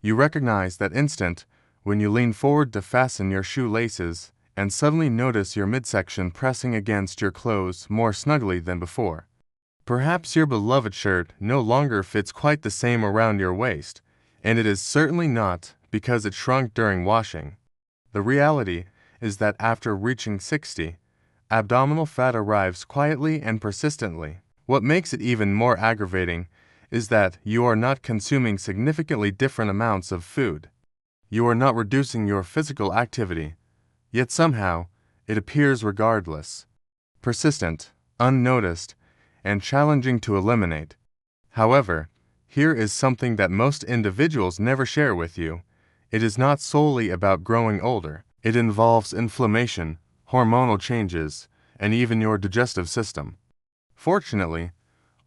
You recognize that instant when you lean forward to fasten your shoelaces and suddenly notice your midsection pressing against your clothes more snugly than before. Perhaps your beloved shirt no longer fits quite the same around your waist, and it is certainly not because it shrunk during washing. The reality is that after reaching 60, abdominal fat arrives quietly and persistently. What makes it even more aggravating is that you are not consuming significantly different amounts of food. You are not reducing your physical activity, yet somehow it appears regardless, persistent, unnoticed, and challenging to eliminate. However, here is something that most individuals never share with you. It is not solely about growing older. It involves inflammation, hormonal changes, and even your digestive system. Fortunately,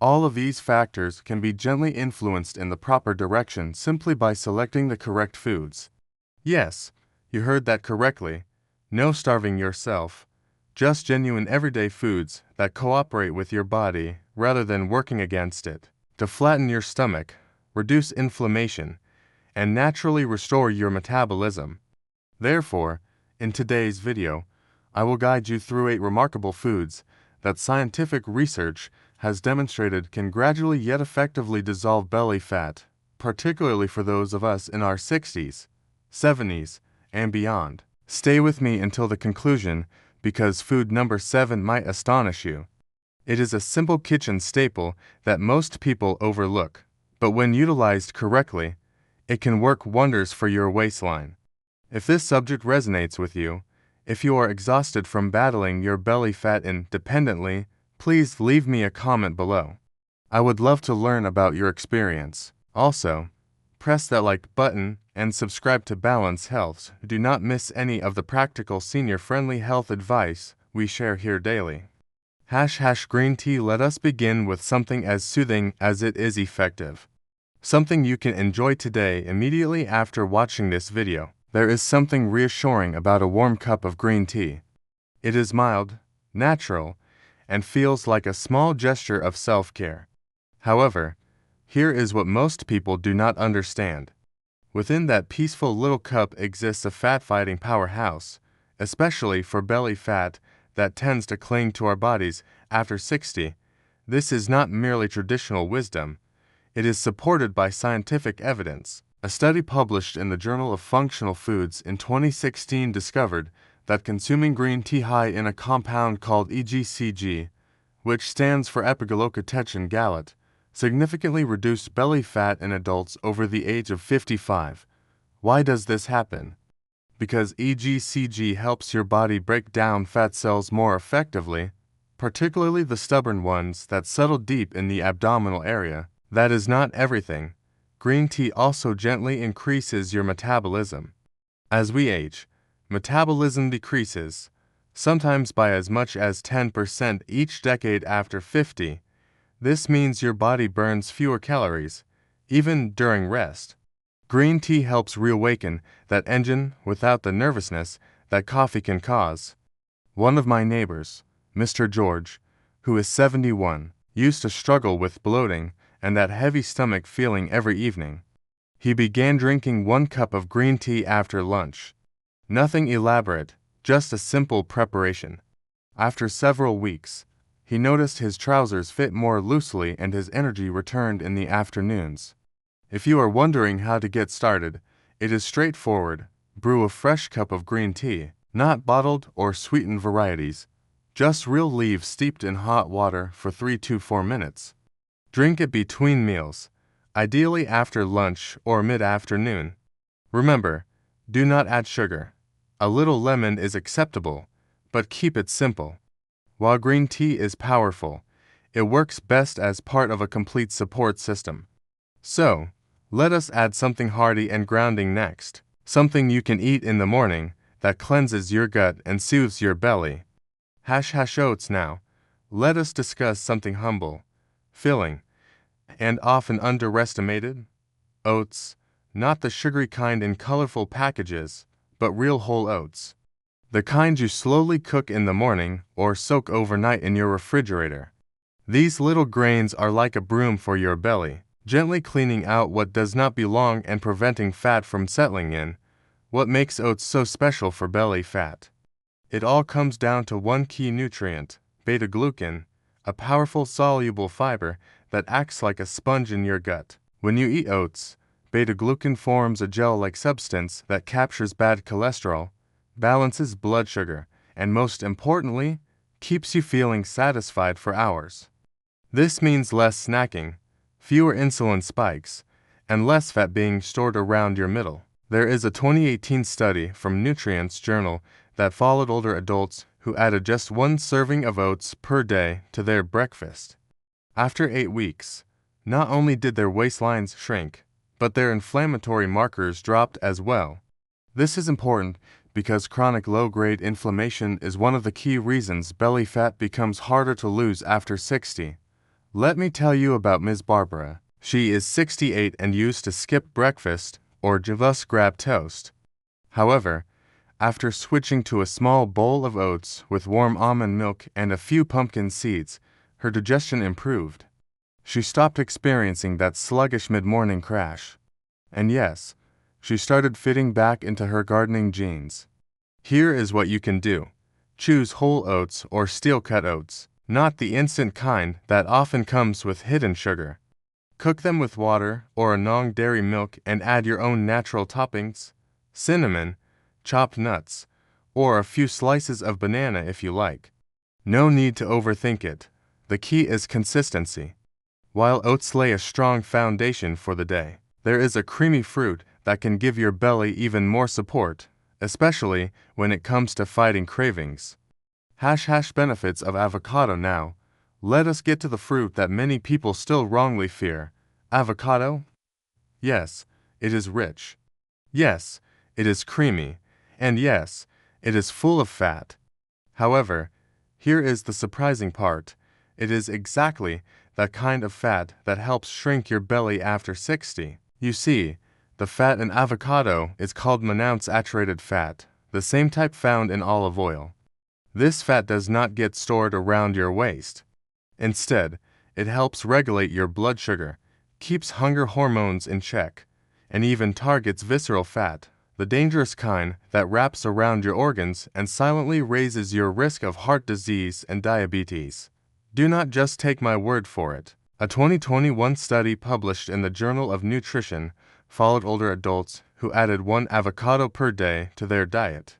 all of these factors can be gently influenced in the proper direction simply by selecting the correct foods. Yes, you heard that correctly. No starving yourself, just genuine everyday foods that cooperate with your body rather than working against it, to flatten your stomach, reduce inflammation, and naturally restore your metabolism. Therefore, in today's video, I will guide you through 8 remarkable foods that scientific research has demonstrated can gradually yet effectively dissolve belly fat, particularly for those of us in our 60s, 70s, and beyond. Stay with me until the conclusion because food number 7 might astonish you. It is a simple kitchen staple that most people overlook, but when utilized correctly, it can work wonders for your waistline. If this subject resonates with you, if you are exhausted from battling your belly fat independently, please leave me a comment below. I would love to learn about your experience. Also, press that like button and subscribe to Balance Health. Do not miss any of the practical senior-friendly health advice we share here daily. Green tea. Let us begin with something as soothing as it is effective. Something you can enjoy today immediately after watching this video. There is something reassuring about a warm cup of green tea. It is mild, natural, and feels like a small gesture of self-care. However, here is what most people do not understand. Within that peaceful little cup exists a fat-fighting powerhouse, especially for belly fat that tends to cling to our bodies after 60. This is not merely traditional wisdom. It is supported by scientific evidence. A study published in the Journal of Functional Foods in 2016 discovered that consuming green tea high in a compound called EGCG, which stands for epigallocatechin gallate, significantly reduced belly fat in adults over the age of 55. Why does this happen? Because EGCG helps your body break down fat cells more effectively, particularly the stubborn ones that settle deep in the abdominal area. That is not everything. Green tea also gently increases your metabolism. As we age, metabolism decreases, sometimes by as much as 10% each decade after 50. This means your body burns fewer calories, even during rest. Green tea helps reawaken that engine without the nervousness that coffee can cause. One of my neighbors, Mr. George, who is 71, used to struggle with bloating and that heavy stomach feeling every evening. He began drinking 1 cup of green tea after lunch. Nothing elaborate, just a simple preparation. After several weeks, he noticed his trousers fit more loosely and his energy returned in the afternoons. If you are wondering how to get started, it is straightforward. Brew a fresh cup of green tea, not bottled or sweetened varieties, just real leaves steeped in hot water for 3 to 4 minutes. Drink it between meals, ideally after lunch or mid-afternoon. Remember, do not add sugar. A little lemon is acceptable, but keep it simple. While green tea is powerful, it works best as part of a complete support system. So, let us add something hearty and grounding next. Something you can eat in the morning that cleanses your gut and soothes your belly. Oats. Now, let us discuss something humble, filling, and often underestimated. Oats, not the sugary kind in colorful packages, but real whole oats. The kind you slowly cook in the morning or soak overnight in your refrigerator. These little grains are like a broom for your belly. gently cleaning out what does not belong and preventing fat from settling in. What makes oats so special for belly fat? It all comes down to one key nutrient, beta-glucan, a powerful soluble fiber that acts like a sponge in your gut. When you eat oats, beta-glucan forms a gel-like substance that captures bad cholesterol, balances blood sugar, and most importantly, keeps you feeling satisfied for hours. This means less snacking, fewer insulin spikes, and less fat being stored around your middle. There is a 2018 study from Nutrients Journal that followed older adults who added just one serving of oats per day to their breakfast. After 8 weeks, not only did their waistlines shrink, but their inflammatory markers dropped as well. This is important because chronic low-grade inflammation is one of the key reasons belly fat becomes harder to lose after 60. Let me tell you about Ms. Barbara. She is 68 and used to skip breakfast or just grab toast. However, after switching to a small bowl of oats with warm almond milk and a few pumpkin seeds, her digestion improved. She stopped experiencing that sluggish mid-morning crash. And yes, she started fitting back into her gardening jeans. Here is what you can do. Choose whole oats or steel-cut oats, not the instant kind that often comes with hidden sugar. Cook them with water or a non-dairy milk and add your own natural toppings, cinnamon, chopped nuts, or a few slices of banana if you like. No need to overthink it. The key is consistency. While oats lay a strong foundation for the day, there is a creamy fruit that can give your belly even more support, especially when it comes to fighting cravings. Benefits of avocado now. Let us get to the fruit that many people still wrongly fear. Avocado? Yes, it is rich. Yes, it is creamy. And yes, it is full of fat. However, here is the surprising part. It is exactly the kind of fat that helps shrink your belly after 60. You see, the fat in avocado is called monounsaturated fat, the same type found in olive oil. This fat does not get stored around your waist. Instead, it helps regulate your blood sugar, keeps hunger hormones in check, and even targets visceral fat, the dangerous kind that wraps around your organs and silently raises your risk of heart disease and diabetes. Do not just take my word for it. A 2021 study published in the Journal of Nutrition followed older adults who added one avocado per day to their diet.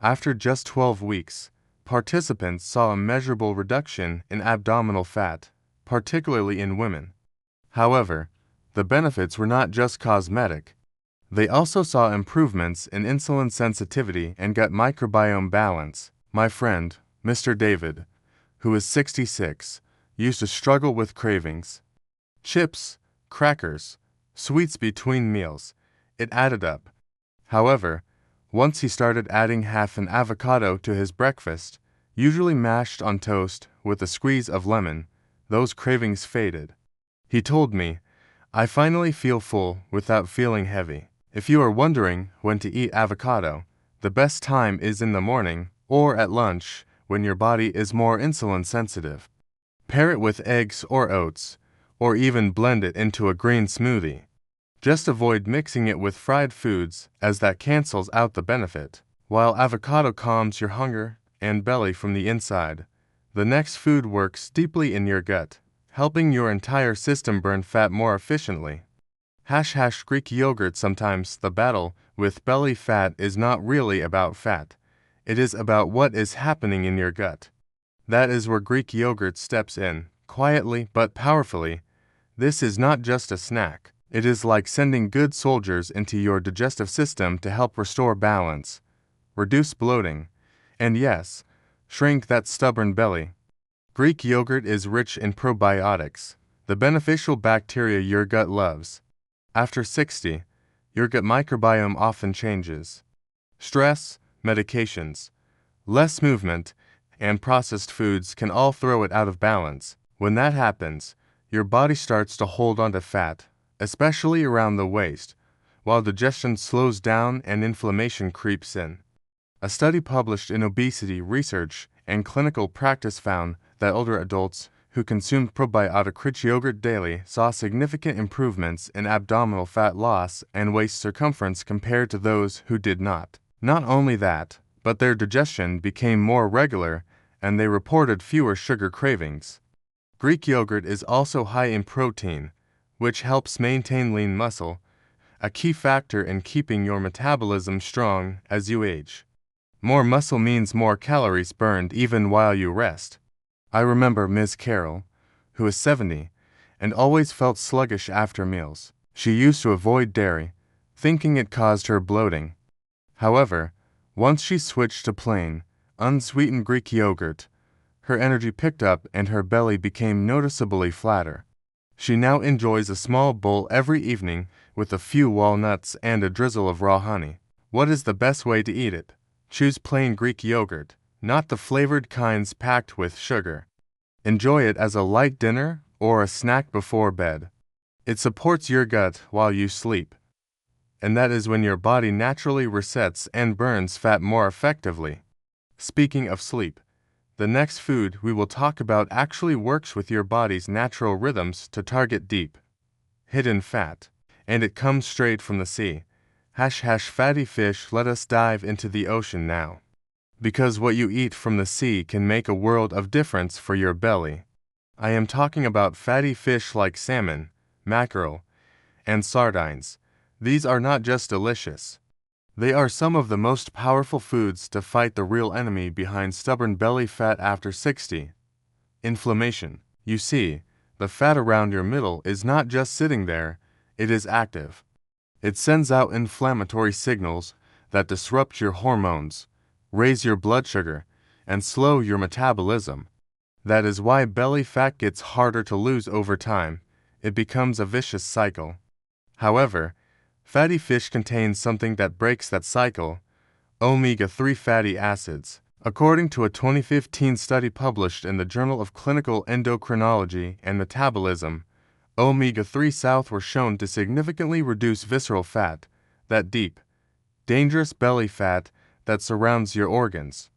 After just 12 weeks, participants saw a measurable reduction in abdominal fat, particularly in women. However, the benefits were not just cosmetic. They also saw improvements in insulin sensitivity and gut microbiome balance. My friend, Mr. David, who is 66, used to struggle with cravings. Chips, crackers, sweets between meals. It added up. However, once he started adding half an avocado to his breakfast, usually mashed on toast with a squeeze of lemon, those cravings faded. He told me, "I finally feel full without feeling heavy." If you are wondering when to eat avocado, the best time is in the morning or at lunch when your body is more insulin sensitive. Pair it with eggs or oats, or even blend it into a green smoothie. Just avoid mixing it with fried foods as that cancels out the benefit. While avocado calms your hunger and belly from the inside, the next food works deeply in your gut, helping your entire system burn fat more efficiently. Greek yogurt. Sometimes the battle with belly fat is not really about fat. It is about what is happening in your gut. That is where Greek yogurt steps in, quietly but powerfully. This is not just a snack. It is like sending good soldiers into your digestive system to help restore balance, reduce bloating, and yes, shrink that stubborn belly. Greek yogurt is rich in probiotics, the beneficial bacteria your gut loves. After 60, your gut microbiome often changes. Stress, medications, less movement, and processed foods can all throw it out of balance. When that happens, your body starts to hold onto fat, especially around the waist, while digestion slows down and inflammation creeps in. A study published in Obesity Research and Clinical Practice found that older adults who consumed probiotic-rich yogurt daily, saw significant improvements in abdominal fat loss and waist circumference compared to those who did not. Not only that, but their digestion became more regular and they reported fewer sugar cravings. Greek yogurt is also high in protein, which helps maintain lean muscle, a key factor in keeping your metabolism strong as you age. More muscle means more calories burned even while you rest. I remember Ms. Carroll, who is 70, and always felt sluggish after meals. She used to avoid dairy, thinking it caused her bloating. However, once she switched to plain, unsweetened Greek yogurt, her energy picked up and her belly became noticeably flatter. She now enjoys a small bowl every evening with a few walnuts and a drizzle of raw honey. What is the best way to eat it? Choose plain Greek yogurt, not the flavored kinds packed with sugar. Enjoy it as a light dinner or a snack before bed. It supports your gut while you sleep, and that is when your body naturally resets and burns fat more effectively. Speaking of sleep, the next food we will talk about actually works with your body's natural rhythms to target deep, hidden fat, and it comes straight from the sea. Fatty fish. Let us dive into the ocean now. Because what you eat from the sea can make a world of difference for your belly. I am talking about fatty fish like salmon, mackerel, and sardines. These are not just delicious. They are some of the most powerful foods to fight the real enemy behind stubborn belly fat after 60. Inflammation. You see, the fat around your middle is not just sitting there, it is active. It sends out inflammatory signals that disrupt your hormones, raise your blood sugar, and slow your metabolism. That is why belly fat gets harder to lose over time. It becomes a vicious cycle. However, fatty fish contains something that breaks that cycle: omega-3 fatty acids. According to a 2015 study published in the Journal of Clinical Endocrinology and Metabolism, omega-3 south were shown to significantly reduce visceral fat, that deep, dangerous belly fat that surrounds your organs.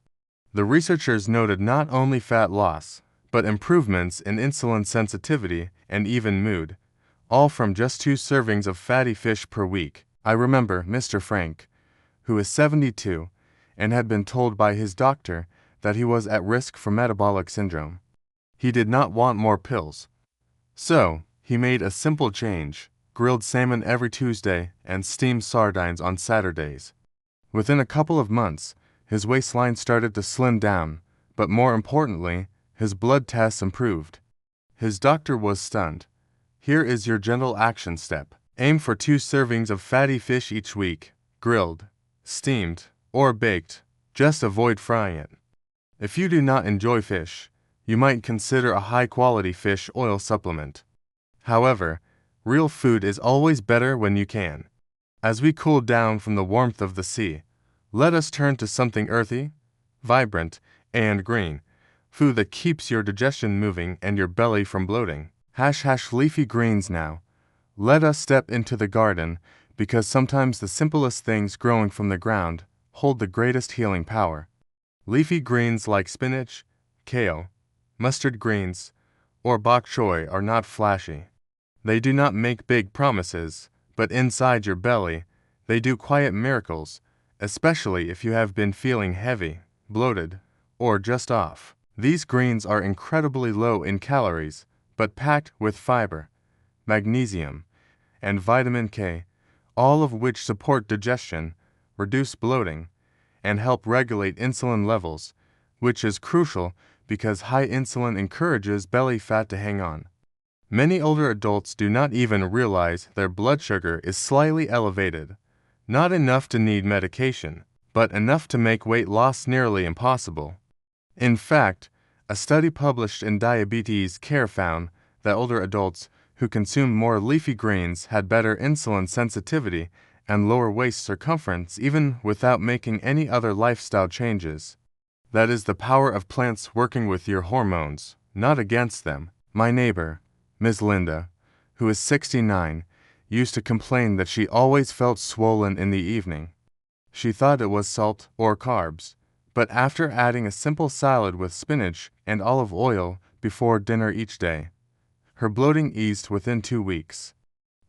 The researchers noted not only fat loss, but improvements in insulin sensitivity and even mood, all from just 2 servings of fatty fish per week. I remember Mr. Frank, who is 72, and had been told by his doctor that he was at risk for metabolic syndrome. He did not want more pills. So, he made a simple change: grilled salmon every Tuesday and steamed sardines on Saturdays. Within a couple of months, his waistline started to slim down, but more importantly, his blood tests improved. His doctor was stunned. Here is your gentle action step. Aim for 2 servings of fatty fish each week, grilled, steamed, or baked. Just avoid frying it. If you do not enjoy fish, you might consider a high-quality fish oil supplement. However, real food is always better when you can. As we cool down from the warmth of the sea, let us turn to something earthy, vibrant, and green. Food that keeps your digestion moving and your belly from bloating. Leafy greens now. Let us step into the garden, because sometimes the simplest things growing from the ground hold the greatest healing power. Leafy greens like spinach, kale, mustard greens, or bok choy are not flashy. They do not make big promises, but inside your belly, they do quiet miracles, especially if you have been feeling heavy, bloated, or just off. These greens are incredibly low in calories, but packed with fiber, magnesium, and vitamin K, all of which support digestion, reduce bloating, and help regulate insulin levels, which is crucial because high insulin encourages belly fat to hang on. Many older adults do not even realize their blood sugar is slightly elevated, not enough to need medication, but enough to make weight loss nearly impossible. In fact, a study published in Diabetes Care found that older adults who consumed more leafy greens had better insulin sensitivity and lower waist circumference even without making any other lifestyle changes. That is the power of plants working with your hormones, not against them. My neighbor, Ms. Linda, who is 69, used to complain that she always felt swollen in the evening. She thought it was salt or carbs, but after adding a simple salad with spinach and olive oil before dinner each day. Her bloating eased within 2 weeks.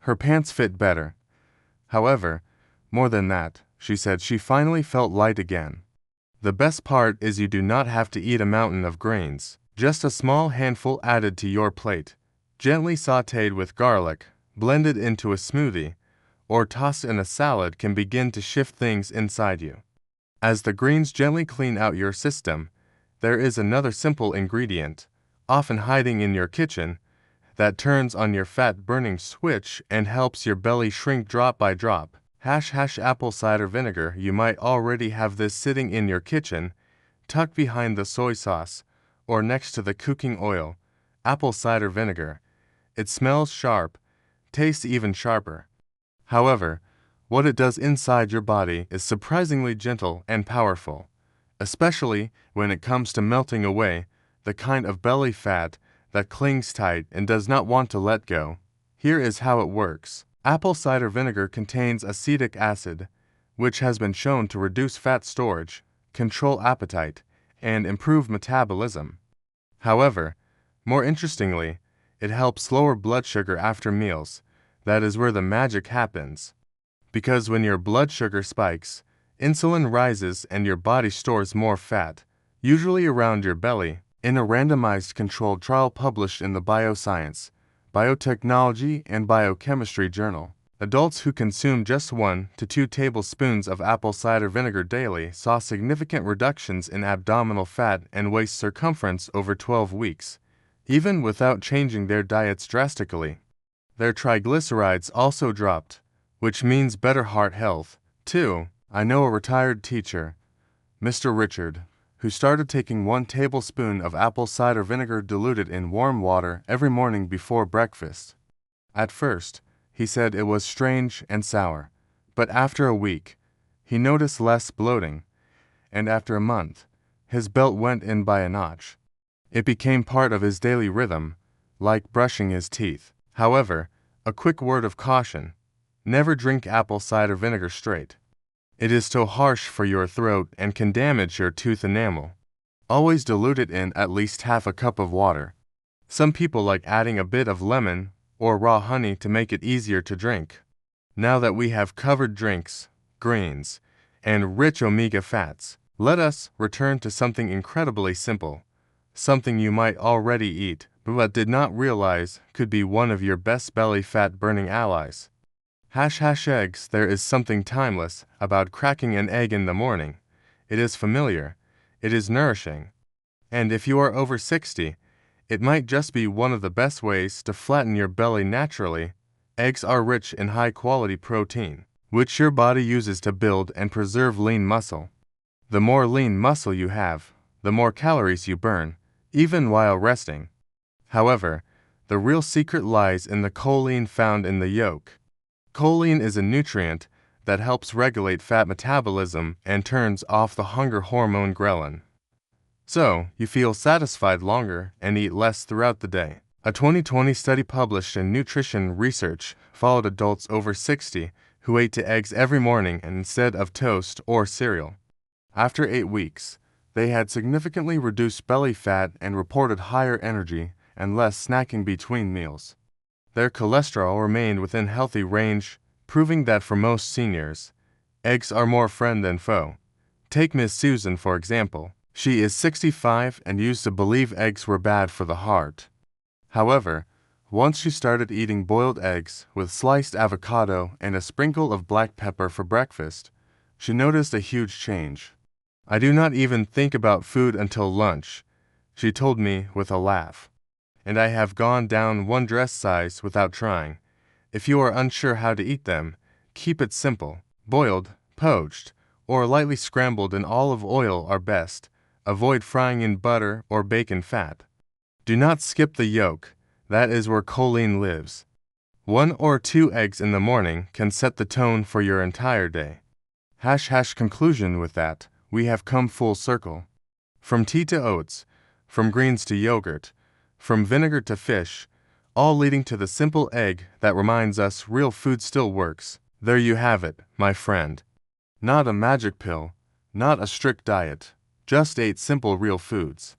Her pants fit better. However, more than that, she said she finally felt light again. The best part is you do not have to eat a mountain of grains, just a small handful added to your plate, gently sautéed with garlic, blended into a smoothie, or tossed in a salad can begin to shift things inside you. As the greens gently clean out your system, there is another simple ingredient, often hiding in your kitchen, that turns on your fat-burning switch and helps your belly shrink drop by drop. Apple cider vinegar. You might already have this sitting in your kitchen, tucked behind the soy sauce, or next to the cooking oil. Apple cider vinegar. It smells sharp, tastes even sharper. However, what it does inside your body is surprisingly gentle and powerful, especially when it comes to melting away the kind of belly fat that clings tight and does not want to let go. Here is how it works. Apple cider vinegar contains acetic acid, which has been shown to reduce fat storage, control appetite, and improve metabolism. However, more interestingly, it helps lower blood sugar after meals. That is where the magic happens. Because when your blood sugar spikes, insulin rises and your body stores more fat, usually around your belly. In a randomized controlled trial published in the Bioscience, Biotechnology, and Biochemistry journal, adults who consumed just 1 to 2 tablespoons of apple cider vinegar daily saw significant reductions in abdominal fat and waist circumference over 12 weeks, even without changing their diets drastically. Their triglycerides also dropped, which means better heart health, too. I know a retired teacher, Mr. Richard, who started taking 1 tablespoon of apple cider vinegar diluted in warm water every morning before breakfast. At first, he said it was strange and sour, but after a week, he noticed less bloating, and after a month, his belt went in by a notch. It became part of his daily rhythm, like brushing his teeth. However, a quick word of caution: never drink apple cider vinegar straight. It is too harsh for your throat and can damage your tooth enamel. Always dilute it in at least half a cup of water. Some people like adding a bit of lemon or raw honey to make it easier to drink. Now that we have covered drinks, greens, and rich omega fats, let us return to something incredibly simple, something you might already eat but did not realize could be one of your best belly fat burning allies. Eggs. There is something timeless about cracking an egg in the morning. It is familiar, it is nourishing, and if you are over 60, it might just be one of the best ways to flatten your belly naturally. Eggs are rich in high-quality protein, which your body uses to build and preserve lean muscle. The more lean muscle you have, the more calories you burn, even while resting. However, the real secret lies in the choline found in the yolk. Choline is a nutrient that helps regulate fat metabolism and turns off the hunger hormone ghrelin. So, you feel satisfied longer and eat less throughout the day. A 2020 study published in Nutrition Research followed adults over 60 who ate eggs every morning instead of toast or cereal. After 8 weeks, they had significantly reduced belly fat and reported higher energy and less snacking between meals. Their cholesterol remained within healthy range, proving that for most seniors, eggs are more friend than foe. Take Miss Susan for example. She is 65 and used to believe eggs were bad for the heart. However, once she started eating boiled eggs with sliced avocado and a sprinkle of black pepper for breakfast, she noticed a huge change. "I do not even think about food until lunch," she told me with a laugh. "And I have gone down 1 dress size without trying. If you are unsure how to eat them, keep it simple. Boiled, poached, or lightly scrambled in olive oil are best. Avoid frying in butter or bacon fat. Do not skip the yolk, that is where choline lives. 1 or 2 eggs in the morning can set the tone for your entire day." Conclusion: with that, we have come full circle. From tea to oats, from greens to yogurt, from vinegar to fish, all leading to the simple egg that reminds us real food still works. There you have it, my friend. Not a magic pill, not a strict diet, just 8 simple real foods.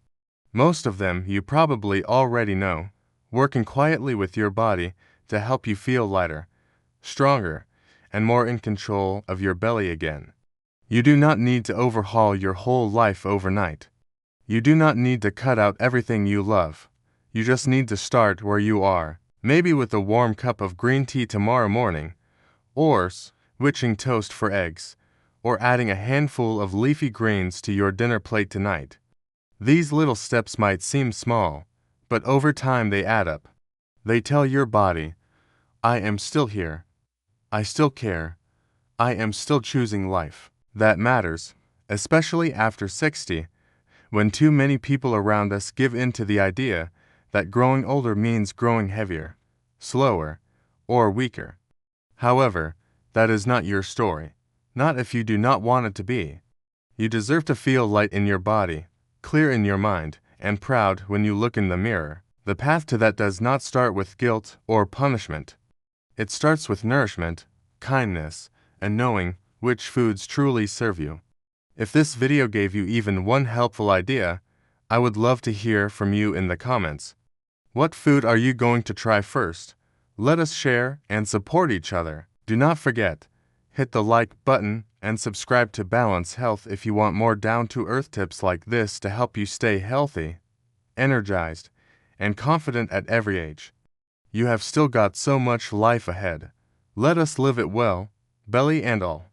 Most of them you probably already know, working quietly with your body to help you feel lighter, stronger, and more in control of your belly again. You do not need to overhaul your whole life overnight. You do not need to cut out everything you love. You just need to start where you are, maybe with a warm cup of green tea tomorrow morning, or switching toast for eggs, or adding a handful of leafy greens to your dinner plate tonight. These little steps might seem small, but over time they add up. They tell your body, I am still here. I still care. I am still choosing life. That matters, especially after 60, when too many people around us give in to the idea that growing older means growing heavier, slower, or weaker. However, that is not your story. Not if you do not want it to be. You deserve to feel light in your body, clear in your mind, and proud when you look in the mirror. The path to that does not start with guilt or punishment. It starts with nourishment, kindness, and knowing which foods truly serve you. If this video gave you even one helpful idea, I would love to hear from you in the comments. What food are you going to try first? Let us share and support each other. Do not forget, hit the like button and subscribe to Balance Health if you want more down-to-earth tips like this to help you stay healthy, energized, and confident at every age. You have still got so much life ahead. Let us live it well, belly and all.